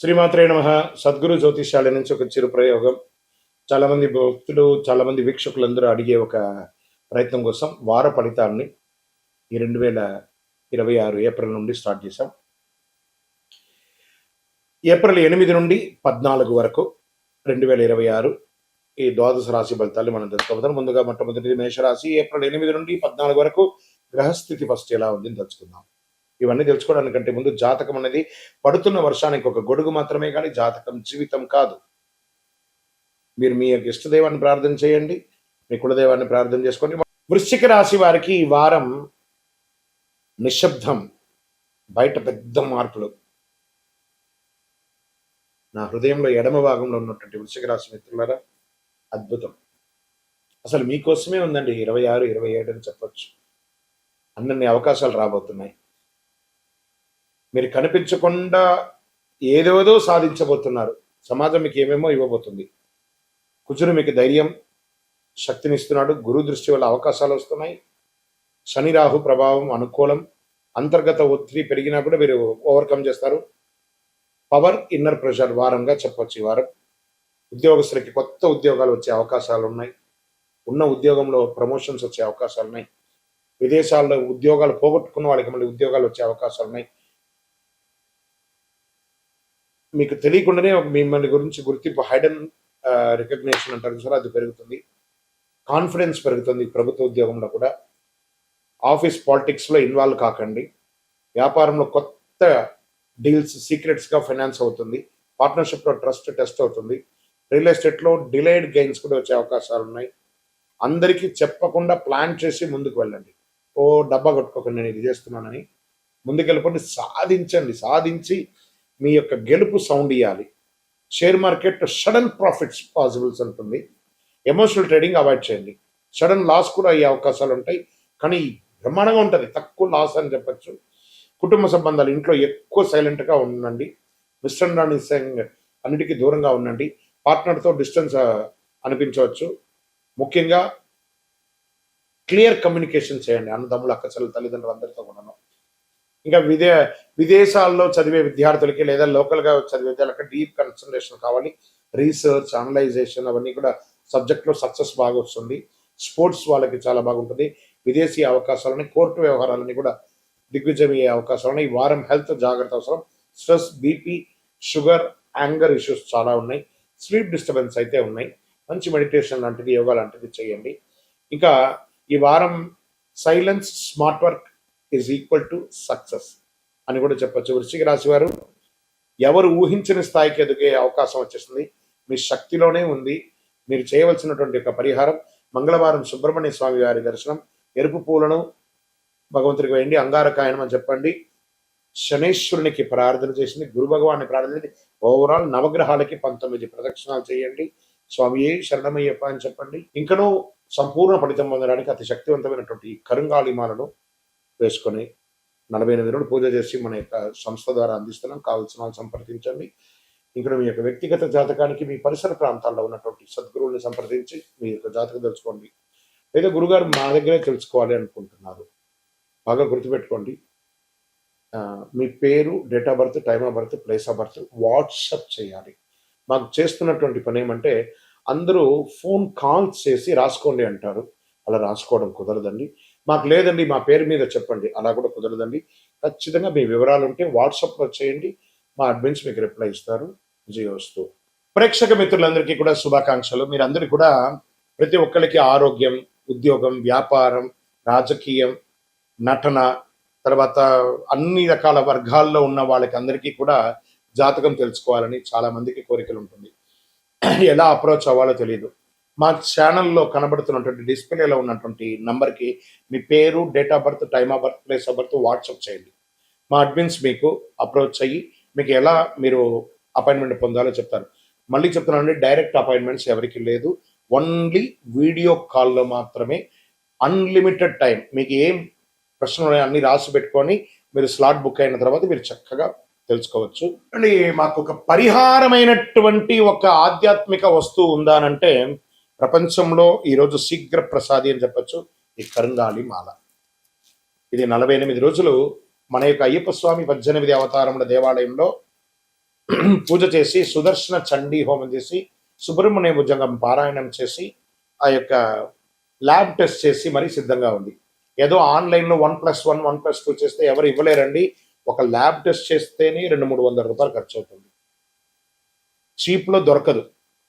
శ్రీమాత్రే నమః. సద్గురు జ్యోతిష్యాల నుంచి ఒక చిరు ప్రయోగం. చాలామంది భక్తులు, చాలామంది వీక్షకులందరూ అడిగే ఒక ప్రయత్నం కోసం వార ఫలితాన్ని ఈ 2026 ఏప్రిల్ నుండి స్టార్ట్ చేశాం. ఏప్రిల్ 8 నుండి 14 వరకు 2026 ఈ ద్వాదశ రాశి ఫలితాలు మనం తెలుసుకోబోతాం. ముందుగా మొట్టమొదటి మేషరాశి. ఏప్రిల్ 8 నుండి 14 వరకు గ్రహస్థితి ఫస్ట్ ఎలా ఉంది అని తెలుసుకుందాం. ఇవన్నీ తెలుసుకోవడానికంటే ముందు జాతకం అనేది పడుతున్న వర్షానికి ఒక గొడుగు మాత్రమే, కానీ జాతకం జీవితం కాదు. మీరు మీ యొక్క ఇష్టదైవాన్ని ప్రార్థన చేయండి, మీ కులదైవాన్ని ప్రార్థన చేసుకోండి. వృశ్చిక రాశి వారికి ఈ వారం నిశ్శబ్దం, బయట పెద్ద మార్పులు. నా హృదయంలో ఎడమ భాగంలో ఉన్నటువంటి వృశ్చిక రాశి మిత్రులారా, అద్భుతం. అసలు మీకోసమే ఉందండి 26, 27 అని చెప్పొచ్చు. అన్ని అవకాశాలు రాబోతున్నాయి. మీరు కనిపించకుండా ఏదేదో సాధించబోతున్నారు. సమాజం మీకు ఏమేమో ఇవ్వబోతుంది. కుజుడు మీకు ధైర్యం, శక్తినిస్తున్నాడు. గురు దృష్టి వల్ల అవకాశాలు వస్తున్నాయి. శని రాహు ప్రభావం అనుకూలం. అంతర్గత ఒత్తిడి పెరిగినా కూడా మీరు ఓవర్కమ్ చేస్తారు. పవర్, ఇన్నర్ ప్రెషర్ వారంగా చెప్పొచ్చు. ఈ వారం ఉద్యోగస్తులకి కొత్త ఉద్యోగాలు వచ్చే అవకాశాలు ఉన్నాయి. ఉన్న ఉద్యోగంలో ప్రమోషన్స్ వచ్చే అవకాశాలు ఉన్నాయి. విదేశాల్లో ఉద్యోగాలు పోగొట్టుకున్న వాళ్ళకి మళ్ళీ ఉద్యోగాలు వచ్చే అవకాశాలు ఉన్నాయి. మీకు తెలియకుండానే మిమ్మల్ని గురించి గుర్తింపు, హైడెన్ రికగ్నేషన్ అంటారు సార్, అది పెరుగుతుంది. కాన్ఫిడెన్స్ పెరుగుతుంది. ప్రభుత్వ ఉద్యోగంలో కూడా. ఆఫీస్ పాలిటిక్స్లో ఇన్వాల్వ్ కాకండి. వ్యాపారంలో కొత్త డీల్స్ సీక్రెట్స్గా ఫైనాన్స్ అవుతుంది. పార్ట్నర్షిప్లో ట్రస్ట్ టెస్ట్ అవుతుంది. రియల్ ఎస్టేట్లో డిలేడ్ గెయిన్స్ కూడా వచ్చే అవకాశాలు ఉన్నాయి. అందరికీ చెప్పకుండా ప్లాన్ చేసి ముందుకు వెళ్ళండి. ఓ డబ్బా కొట్టుకోకండి, నేను ఇది చేస్తున్నానని. ముందుకెళ్ళిపోండి, సాధించండి. సాధించి మీ యొక్క గెలుపు సౌండ్ ఇవ్వాలి. Share market sudden profits possibles ఉంటుంది. ఎమోషనల్ ట్రేడింగ్ అవాయిడ్ చేయండి. సడన్ లాస్ కూడా అయ్యే అవకాశాలు ఉంటాయి, కానీ బ్రహ్మాండంగా ఉంటుంది. తక్కువ లాస్ అని చెప్పచ్చు. కుటుంబ సంబంధాలు, ఇంట్లో ఎక్కువ సైలెంట్గా ఉండండి. మిస్అండర్స్టాండింగ్ అన్నిటికీ దూరంగా ఉండండి. పార్ట్నర్తో డిస్టెన్స్ అనిపించవచ్చు. ముఖ్యంగా క్లియర్ కమ్యూనికేషన్ చేయండి. అన్నదమ్ములు, అక్కచెల్లెలు, తల్లిదండ్రులు అందరితో కూడాను. ఇంకా విదేశాల్లో చదివే విద్యార్థులకి లేదా లోకల్గా చదివే విద్యార్థులకి డీప్ కన్సన్ట్రేషన్ కావాలి. రీసెర్చ్, అనలైజేషన్ అవన్నీ కూడా సబ్జెక్ట్లో సక్సెస్ బాగా వస్తుంది. స్పోర్ట్స్ వాళ్ళకి చాలా బాగుంటుంది. విదేశీ అవకాశాలని, కోర్టు వ్యవహారాలని కూడా దిగ్విజయం అయ్యే అవకాశాలు. ఈ వారం హెల్త్ జాగ్రత్త అవసరం. Stress, BP, sugar, anger issues చాలా ఉన్నాయి. స్లీప్ డిస్టర్బెన్స్ అయితే ఉన్నాయి. మంచి మెడిటేషన్ లాంటిది, యోగా లాంటిది చేయండి. ఇంకా ఈ వారం silence, smart work is equal to success అని కూడా చెప్పచ్చు. వృశ్చిక రాశి వారు ఎవరు ఊహించని స్థాయికి ఎదిగే అవకాశం వచ్చేస్తుంది. మీ శక్తిలోనే ఉంది. మీరు చేయవలసినటువంటి ఒక పరిహారం, మంగళవారం సుబ్రహ్మణ్య స్వామి వారి దర్శనం, ఎరుపు పూలను భగవంతుడికి వేయండి, అంగారకాయనం అని చెప్పండి. శనేశ్వరునికి ప్రార్థన చేసింది, గురు భగవాన్ని ప్రార్థన చేసి ఓవరాల్ నవగ్రహాలకి 19 ప్రదక్షిణాలు చేయండి. స్వామియే శరణమయ్యప్ప అని చెప్పండి. ఇంకనూ సంపూర్ణ ఫలితం పొందడానికి అతి శక్తివంతమైనటువంటి కరుంగాళిమాలను వేసుకొని 48 రోజులు పూజ చేసి మన యొక్క సంస్థ ద్వారా అందిస్తున్నాం. కావాల్సిన వాళ్ళు సంప్రదించండి. ఇక్కడ మీ యొక్క వ్యక్తిగత జాతకానికి మీ పరిసర ప్రాంతాల్లో ఉన్నటువంటి సద్గురువుని సంప్రదించి మీ యొక్క జాతకం తెలుసుకోండి. లేదా గురుగారు మా దగ్గరే తెలుసుకోవాలి అనుకుంటున్నారు, బాగా గుర్తుపెట్టుకోండి. మీ పేరు, date of birth, time of birth, place of birth WhatsApp చేయాలి. మాకు చేస్తున్నటువంటి పని ఏమంటే, అందరూ ఫోన్ కాల్స్ చేసి రాసుకోండి అంటారు. అలా రాసుకోవడం కుదరదండి. మాకు లేదండి మా పేరు మీద చెప్పండి, అలా కూడా కుదరదండి. ఖచ్చితంగా మీ వివరాలు ఉంటే వాట్సాప్లో చేయండి. మా అడ్మిన్స్ మీకు రిప్లై ఇస్తారు. విజయోస్తు. ప్రేక్షక మిత్రులందరికీ కూడా శుభాకాంక్షలు. మీరందరూ కూడా ప్రతి ఒక్కరికి ఆరోగ్యం, ఉద్యోగం, వ్యాపారం, రాజకీయం, నటన, తర్వాత అన్ని రకాల వర్గాల్లో ఉన్న వాళ్ళకి అందరికీ కూడా జాతకం తెలుసుకోవాలని చాలా మందికి కోరికలు ఉంటుంది. ఎలా అప్రోచ్ అవ్వాలో తెలియదు. మా ఛానల్లో కనబడుతున్నటువంటి డిస్ప్లేలో ఉన్నటువంటి నంబర్కి మీ పేరు, date of birth, time of birth, place of birth WhatsApp చేయండి. మా అడ్మిన్స్ మీకు అప్రోచ్ అయ్యి మీకు ఎలా మీరు అపాయింట్మెంట్ పొందాలో చెప్తారు. మళ్ళీ చెప్తున్నానండి, డైరెక్ట్ అపాయింట్మెంట్స్ ఎవరికి లేదు. ఓన్లీ వీడియో కాల్లో మాత్రమే. Unlimited time. మీకు ఏం ప్రశ్నలు ఉన్నాయో అన్ని రాసి పెట్టుకొని మీరు స్లాట్ బుక్ అయిన తర్వాత మీరు చక్కగా తెలుసుకోవచ్చు. అండి, మాకు ఒక పరిహారమైనటువంటి ఒక ఆధ్యాత్మిక వస్తువు ఉందానంటే ప్రపంచంలో ఈరోజు శీఘ్ర ప్రసాది అని చెప్పచ్చు. ఈ కరుంగాళి మాల. ఇది 48 రోజులు మన యొక్క అయ్యప్ప స్వామి 18 అవతారముల దేవాలయంలో పూజ చేసి సుదర్శన చండీ హోమం చేసి సుబ్రహ్మణ్య భుజంగం పారాయణం చేసి ఆ యొక్క ల్యాబ్ టెస్ట్ చేసి మరీ సిద్ధంగా ఉంది. ఏదో ఆన్లైన్లో 1+1 1+2 చేస్తే ఎవరు ఇవ్వలేరండి. ఒక ల్యాబ్ టెస్ట్ చేస్తేనే 200-300 రూపాయలు ఖర్చు అవుతుంది. చీప్లో దొరకదు.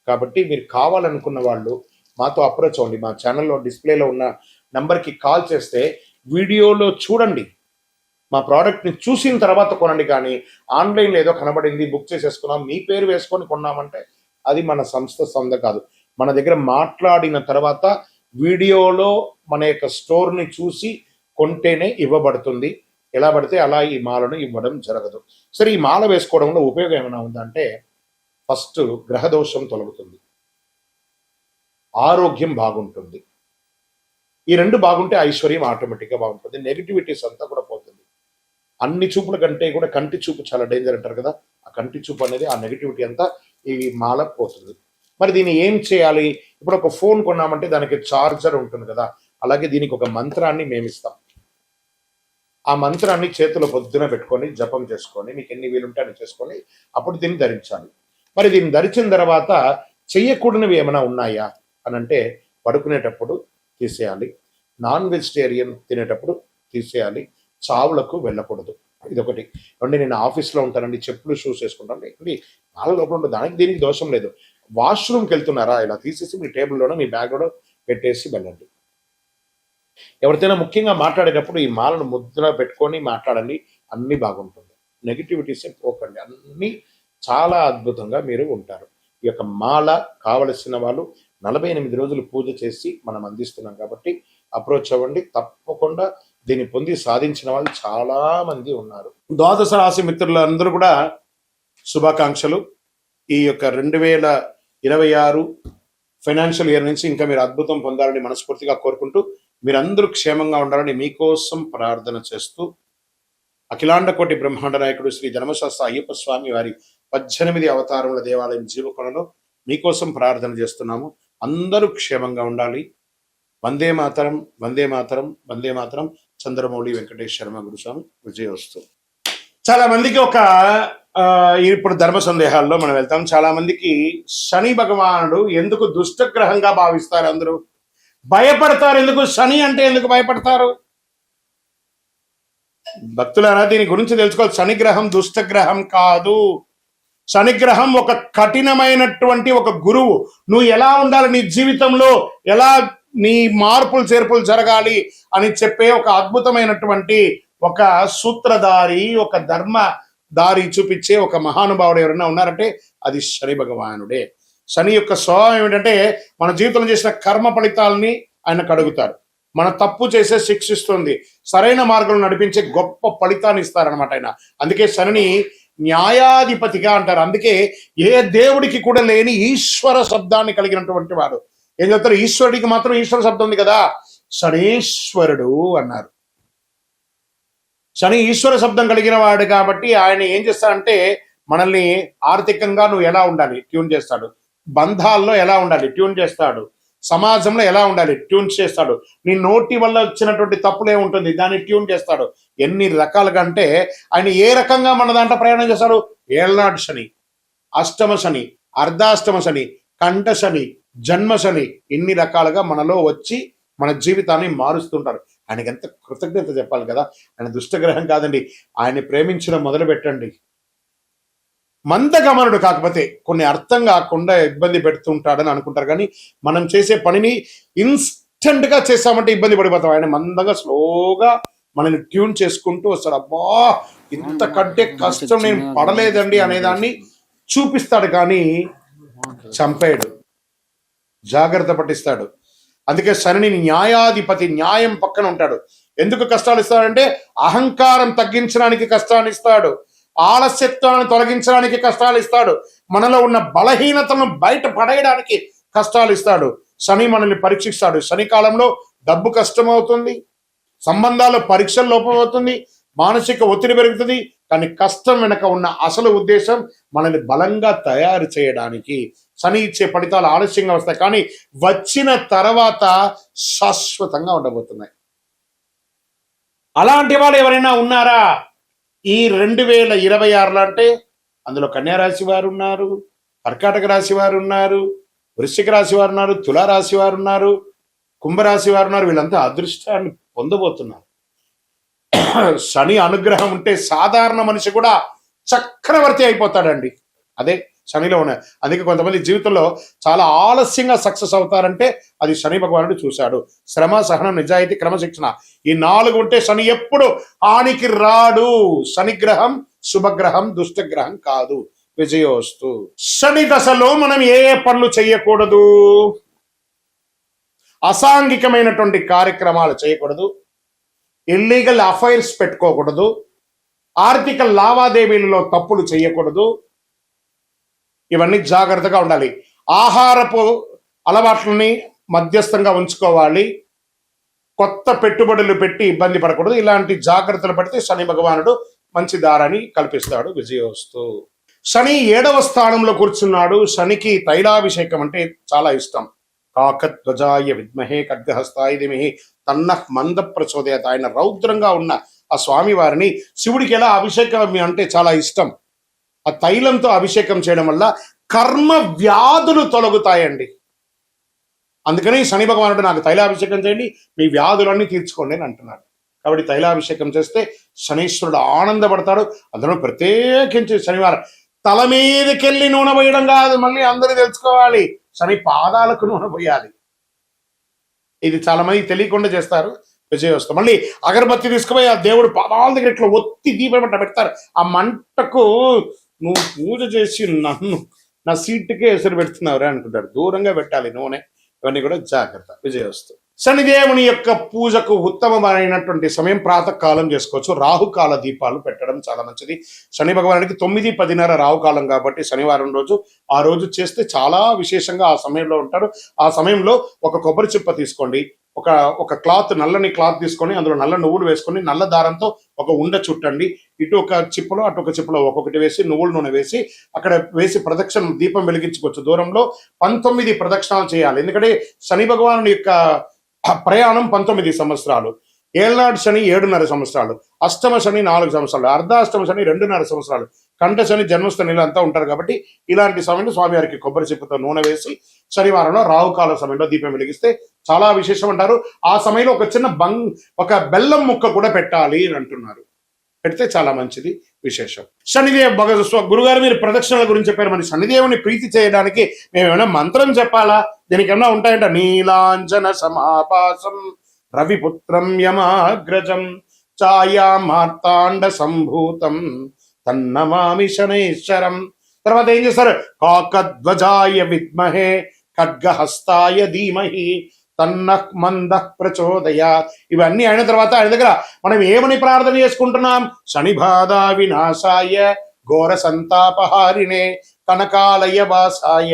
కాబట్టి మీరు కావాలనుకున్న వాళ్ళు మాతో అప్రోచ్ అవ్వండి. మా ఛానల్లో డిస్ప్లేలో ఉన్న నంబర్కి కాల్ చేస్తే వీడియోలో చూడండి, మా ప్రోడక్ట్ని చూసిన తర్వాత కొనండి. కానీ ఆన్లైన్లో ఏదో కనబడింది బుక్ చేసేసుకున్నాం మీ పేరు వేసుకొని కొన్నామంటే అది మన సంస్థ సొంత కాదు. మన దగ్గర మాట్లాడిన తర్వాత వీడియోలో మన యొక్క స్టోర్ని చూసి కొంటేనే ఇవ్వబడుతుంది. ఎలా పడితే అలా ఈ మాలను ఇవ్వడం జరగదు. సరే, ఈ మాల వేసుకోవడంలో ఉపయోగం ఏమైనా ఉందంటే, ఫస్ట్ గ్రహదోషం తొలగుతుంది, ఆరోగ్యం బాగుంటుంది. ఈ రెండు బాగుంటే ఐశ్వర్యం ఆటోమేటిక్గా బాగుంటుంది. నెగిటివిటీస్ అంతా కూడా పోతుంది. అన్ని చూపుల కంటే కూడా కంటి చూపు చాలా డేంజర్ అంటారు కదా, ఆ కంటి చూపు అనేది ఆ నెగిటివిటీ అంతా ఈ మాల పోతుంది. మరి దీన్ని ఏం చేయాలి? ఇప్పుడు ఒక ఫోన్ కొన్నామంటే దానికి చార్జర్ ఉంటుంది కదా, అలాగే దీనికి ఒక మంత్రాన్ని మేము ఇస్తాం. ఆ మంత్రాన్ని చేతిలో పొద్దున పెట్టుకొని జపం చేసుకొని మీకు ఎన్ని వీలుంటే అని చేసుకొని అప్పుడు దీన్ని ధరించాలి. మరి దీన్ని ధరించిన తర్వాత చెయ్యకూడనివి ఏమైనా ఉన్నాయా అని అంటే, పడుకునేటప్పుడు తీసేయాలి, నాన్ వెజిటేరియన్ తినేటప్పుడు తీసేయాలి, చావులకు వెళ్ళకూడదు. ఇదొకటి. అంటే నేను ఆఫీస్లో ఉంటానండి, చెప్పులు షూస్ వేసుకుంటాను, ఏంటి మాల లోపల ఉంటుంది, దానికి దీనికి దోషం లేదు. వాష్రూమ్కి వెళ్తున్నారా, ఇలా తీసేసి మీ టేబుల్లోనో మీ బ్యాగ్లోనో పెట్టేసి వెళ్ళండి. ఎవరితోనైనా ముఖ్యంగా మాట్లాడేటప్పుడు ఈ మాలను ముద్ర పెట్టుకొని మాట్లాడండి, అన్నీ బాగుంటుంది. నెగిటివిటీసే పోకండి, అన్నీ చాలా అద్భుతంగా మీరు ఉంటారు. ఈ యొక్క మాల కావలసిన వాళ్ళు 48 రోజులు పూజ చేసి మనం అందిస్తున్నాం కాబట్టి అప్రోచ్ అవ్వండి. తప్పకుండా దీన్ని పొంది సాధించిన వాళ్ళు చాలా మంది ఉన్నారు. ద్వాదశ రాశి మిత్రులందరూ కూడా శుభాకాంక్షలు. ఈ యొక్క 2026 ఫైనాన్షియల్ ఇయర్ నుంచి ఇంకా మీరు అద్భుతం పొందాలని మనస్ఫూర్తిగా కోరుకుంటూ, మీరందరూ క్షేమంగా ఉండాలని మీకోసం ప్రార్థన చేస్తూ, అఖిలాండ కోటి బ్రహ్మాండ నాయకుడు శ్రీ ధర్మశాస్త్ర అయ్యప్ప స్వామి వారి 18 అవతారముల దేవాలయం జీవకొనలో మీకోసం ప్రార్థన చేస్తున్నాము. అందరూ క్షేమంగా ఉండాలి. వందే మాతరం, వందే మాతరం, వందే మాతరం. చంద్రమౌళి వెంకటేష్ శర్మ గురుస్వామి. విజయోస్తు. చాలా మందికి ఇప్పుడు ధర్మ సందేహాల్లో మనం వెళ్తాం. చాలా మందికి శని భగవానుడు ఎందుకు దుష్టగ్రహంగా భావిస్తారు? అందరూ భయపడతారు. ఎందుకు శని అంటే ఎందుకు భయపడతారు? భక్తులారా, దీని గురించి తెలుసుకోవాలి. శనిగ్రహం దుష్టగ్రహం కాదు. శనిగ్రహం ఒక కఠినమైనటువంటి ఒక గురువు. నువ్వు ఎలా ఉండాలి, నీ జీవితంలో ఎలా నీ మార్పులు చేర్పులు జరగాలి అని చెప్పే ఒక అద్భుతమైనటువంటి ఒక సూత్రధారి, ఒక ధర్మ దారి చూపించే ఒక మహానుభావుడు ఎవరైనా ఉన్నారంటే అది శని భగవానుడే. శని యొక్క స్వభావం ఏమిటంటే, మన జీవితంలో చేసిన కర్మ ఫలితాలని ఆయన కడుగుతారు. మన తప్పు చేసే శిక్షిస్తుంది, సరైన మార్గంలో నడిపించే గొప్ప ఫలితాన్ని ఇస్తారనమాట ఆయన. అందుకే శనిని న్యాయాధిపతిగా అంటారు. అందుకే ఏ దేవుడికి కూడా లేని ఈశ్వర శబ్దాన్ని కలిగినటువంటి వాడు. ఏం చెప్తారు? ఈశ్వరుడికి మాత్రం ఈశ్వర శబ్దం ఉంది కదా, శనీశ్వరుడు అన్నారు. శని ఈశ్వర శబ్దం కలిగిన వాడు కాబట్టి ఆయన ఏం చేస్తాడంటే, మనల్ని ఆర్థికంగా నువ్వు ఎలా ఉండాలి ట్యూన్ చేస్తాడు, బంధాల్లో ఎలా ఉండాలి ట్యూన్ చేస్తాడు, సమాజంలో ఎలా ఉండాలి ట్యూన్ చేస్తాడు, నీ నోటి వల్ల వచ్చినటువంటి తప్పులే ఉంటుంది దాన్ని ట్యూన్ చేస్తాడు. ఎన్ని రకాలుగా అంటే ఆయన ఏ రకంగా మన దాంట్లో ప్రయాణం చేస్తాడు? ఏళ్నాడు శని, అష్టమ శని, అర్ధాష్టమ శని, కంఠ శని, జన్మ శని, ఇన్ని రకాలుగా మనలో వచ్చి మన జీవితాన్ని మారుస్తుంటారు. ఆయనకి ఎంత కృతజ్ఞత చెప్పాలి కదా. ఆయన దుష్టగ్రహం కాదండి. ఆయన ప్రేమించడం మొదలు పెట్టండి. మందగమనుడు, కాకపోతే కొన్ని అర్థం కాకుండా ఇబ్బంది పెడుతుంటాడని అనుకుంటారు. కానీ మనం చేసే పనిని ఇన్స్టెంట్ గా చేస్తామంటే ఇబ్బంది పడిపోతాం. ఆయన మందంగా స్లోగా మనల్ని ట్యూన్ చేసుకుంటూ వస్తాడు. అబ్బా, ఇంతకంటే కష్టం నేను పడలేదండి అనేదాన్ని చూపిస్తాడు, కానీ చంపేయడు, జాగ్రత్త పట్టిస్తాడు. అందుకే శని న్యాయాధిపతి, న్యాయం పక్కన ఉంటాడు. ఎందుకు కష్టాలు ఇస్తాడంటే అహంకారం తగ్గించడానికి కష్టాన్ని ఇస్తాడు, ఆలస్యత్వాన్ని తొలగించడానికి కష్టాలు ఇస్తాడు, మనలో ఉన్న బలహీనతలను బయట పడేయడానికి కష్టాలు ఇస్తాడు. శని మనల్ని పరీక్షిస్తాడు. శని కాలంలో డబ్బు కష్టం అవుతుంది, సంబంధాల పరీక్షలు లోపం అవుతుంది, మానసిక ఒత్తిడి పెరుగుతుంది. కానీ కష్టం వెనక ఉన్న అసలు ఉద్దేశం మనల్ని బలంగా తయారు చేయడానికి. శని ఇచ్చే ఫలితాలు ఆలస్యంగా వస్తాయి, కానీ వచ్చిన తర్వాత శాశ్వతంగా ఉండబోతున్నాయి. అలాంటి వాళ్ళు ఎవరైనా ఉన్నారా ఈ 2026లో అంటే అందులో కన్యా రాశి వారు ఉన్నారు, కర్కాటక రాశి వారు ఉన్నారు, వృశ్చిక రాశి వారు ఉన్నారు, తులారాశి వారు ఉన్నారు, కుంభరాశి వారు ఉన్నారు. వీళ్ళంతా అదృష్టాన్ని పొందబోతున్నారు. శని అనుగ్రహం ఉంటే సాధారణ మనిషి కూడా చక్రవర్తి అయిపోతాడండి. అదే శనిలో ఉన్న. అందుకే కొంతమంది జీవితంలో చాలా ఆలస్యంగా సక్సెస్ అవుతారంటే అది శని భగవానుడు చూశాడు. శ్రమ, సహనం, నిజాయితీ, క్రమశిక్షణ, ఈ 4 ఉంటే శని ఎప్పుడు హానికి రాడు. శనిగ్రహం శుభగ్రహం, దుష్టగ్రహం కాదు. విజయోస్తు. శని దశలో మనం ఏ పనులు చేయకూడదు? అసాంఘికమైనటువంటి కార్యక్రమాలు చేయకూడదు, ఇల్లీగల్ అఫైర్స్ పెట్టుకోకూడదు, ఆర్థిక లావాదేవీలలో తప్పులు చేయకూడదు. ఇవన్నీ జాగ్రత్తగా ఉండాలి. ఆహారపు అలవాట్లని మధ్యస్థంగా ఉంచుకోవాలి. కొత్త పెట్టుబడులు పెట్టి ఇబ్బంది పడకూడదు. ఇలాంటి జాగ్రత్తలు పడితే శని భగవానుడు మంచి దారాన్ని కల్పిస్తాడు. విజయోస్తు. శని 7వ స్థానంలో కూర్చున్నాడు. శనికి తైలాభిషేకం అంటే చాలా ఇష్టం. కాకధ్వజాయ విద్మహే ఖడ్గహస్తాయ ధీమహి తన్నః మంద ప్రచోదయాత్. ఆయన రౌద్రంగా ఉన్న ఆ స్వామి వారిని శివుడికి ఎలా అభిషేకం అంటే చాలా ఇష్టం. ఆ తైలంతో అభిషేకం చేయడం వల్ల కర్మ వ్యాధులు తొలగుతాయండి. అందుకని శని భగవానుడు నాకు తైలాభిషేకం చేయండి, మీ వ్యాధులన్నీ తీర్చుకోండి అని అంటున్నాడు. కాబట్టి తైలాభిషేకం చేస్తే శనీశ్వరుడు ఆనందపడతాడు. అందులో ప్రత్యేకించి శనివారం తల మీదకెళ్ళి నూనె పోయడం కాదు, మళ్ళీ అందరూ తెలుసుకోవాలి, శని పాదాలకు నూనె పోయాలి. ఇది చాలా మంది తెలియకుండా చేస్తారు. విజయోస్తు. మళ్ళీ అగరబత్తి తీసుకుపోయి ఆ దేవుడు పాదాల దగ్గర ఇట్లా ఒత్తి దీపం పెడతారు. ఆ మంటకు నువ్వు పూజ చేసి నన్ను నా సీటుకే ఎసురు పెడుతున్నావురా అనుకుంటాడు. దూరంగా పెట్టాలి నూనె. ఇవన్నీ కూడా జాగ్రత్త. విజయోస్తు. శనిదేవుని యొక్క పూజకు ఉత్తమమైనటువంటి సమయం ప్రాతకాలం చేసుకోవచ్చు. రాహుకాల దీపాలు పెట్టడం చాలా మంచిది. శని భగవానుడికి 9, 10:30 రాహుకాలం కాబట్టి శనివారం రోజు ఆ రోజు చేస్తే చాలా విశేషంగా ఆ సమయంలో ఉంటారు. ఆ సమయంలో ఒక కొబ్బరి చిప్ప తీసుకోండి, ఒక క్లాత్, నల్లని క్లాత్ తీసుకొని అందులో నల్ల నువ్వులు వేసుకొని నల్ల దారంతో ఒక ఉండ చుట్టండి. ఇటు ఒక చిప్పలో అటు ఒక చిప్పలో ఒక్కొక్కటి వేసి నువ్వుల నూనె వేసి అక్కడ వేసి ప్రదక్షిణ దీపం వెలిగించుకోవచ్చు. దూరంలో 19 ప్రదక్షిణాలు చేయాలి. ఎందుకంటే శని భగవానుడి యొక్క ప్రయాణం 19 సంవత్సరాలు. ఏళ్నాడు శని 7.5 సంవత్సరాలు, అష్టమ శని 4 సంవత్సరాలు, అర్ధాష్టమ శని 2.5 సంవత్సరాలు, కంఠ శని, జన్మస్థానిలో అంతా ఉంటారు. కాబట్టి ఇలాంటి సమయంలో స్వామివారికి కొబ్బరి చిప్పతో నూనె వేసి శనివారంలో రాహుకాల సమయంలో దీపం వెలిగిస్తే చాలా విశేషం అంటారు. ఆ సమయంలో ఒక బెల్లం ముక్క కూడా పెట్టాలి అని అంటున్నారు. పెడితే చాలా మంచిది, విశేషం. గురుగారు మీరు ప్రదక్షిణల గురించి చెప్పారు. మరి శనిదేవుని ప్రీతి చేయడానికి మేము ఏమైనా మంత్రం చెప్పాలా? దీనికి ఏమైనా ఉంటాయంట. నీలాంజన సమాపాసం రవిపుత్రం యమాగ్రజం ఛాయా మార్తాండ సంభూతం తన్నమామి శనైశ్వరం. తర్వాత ఏం చేస్తారు? కాకధ్వజాయ విద్మహే ఖడ్గహస్తాయ ధీమహి తన్నః మందః ప్రచోదయాత్. ఇవన్నీ అయిన తర్వాత ఆయన దగ్గర మనం ఏమని ప్రార్థన చేసుకుంటున్నాం? శనిబాధ వినాశాయ ఘోర సంతాపహారిణే కనకాలయ వాసాయ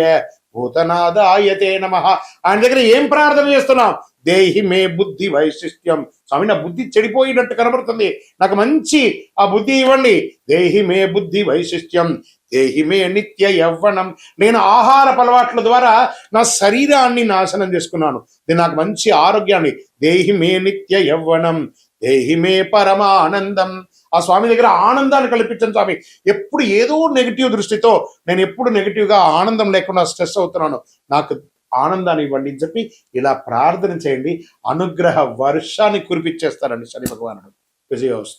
భూతనాదాయతే నమః. ఆయన దగ్గర ఏం ప్రార్థన చేస్తున్నాం? దేహి మే బుద్ధి వైశిష్ట్యం. స్వామి నా బుద్ధి చెడిపోయినట్టు కనబడుతుంది, నాకు మంచి ఆ బుద్ధి ఇవ్వండి. దేహి మే బుద్ధి వైశిష్ట్యం దేహి మే నిత్య యవ్వనం. నేను ఆహార అలవాట్ల ద్వారా నా శరీరాన్ని నాశనం చేసుకున్నాను, నేను నాకు మంచి ఆరోగ్యాన్ని. దేహి మే నిత్య యవ్వనం దేహి మే పరమానందం. ఆ స్వామి దగ్గర ఆనందాన్ని కల్పించండి స్వామి. ఎప్పుడు ఏదో నెగిటివ్ దృష్టితో నేను ఎప్పుడు నెగిటివ్గా ఆనందం లేకుండా స్ట్రెస్ అవుతున్నాను, నాకు ఆనందాన్ని ఇవ్వండి అని చెప్పి ఇలా ప్రార్థన చేయండి. అనుగ్రహ వర్షాన్ని కురిపించేస్తారండి శని భగవానుడు. విజయోస్తు.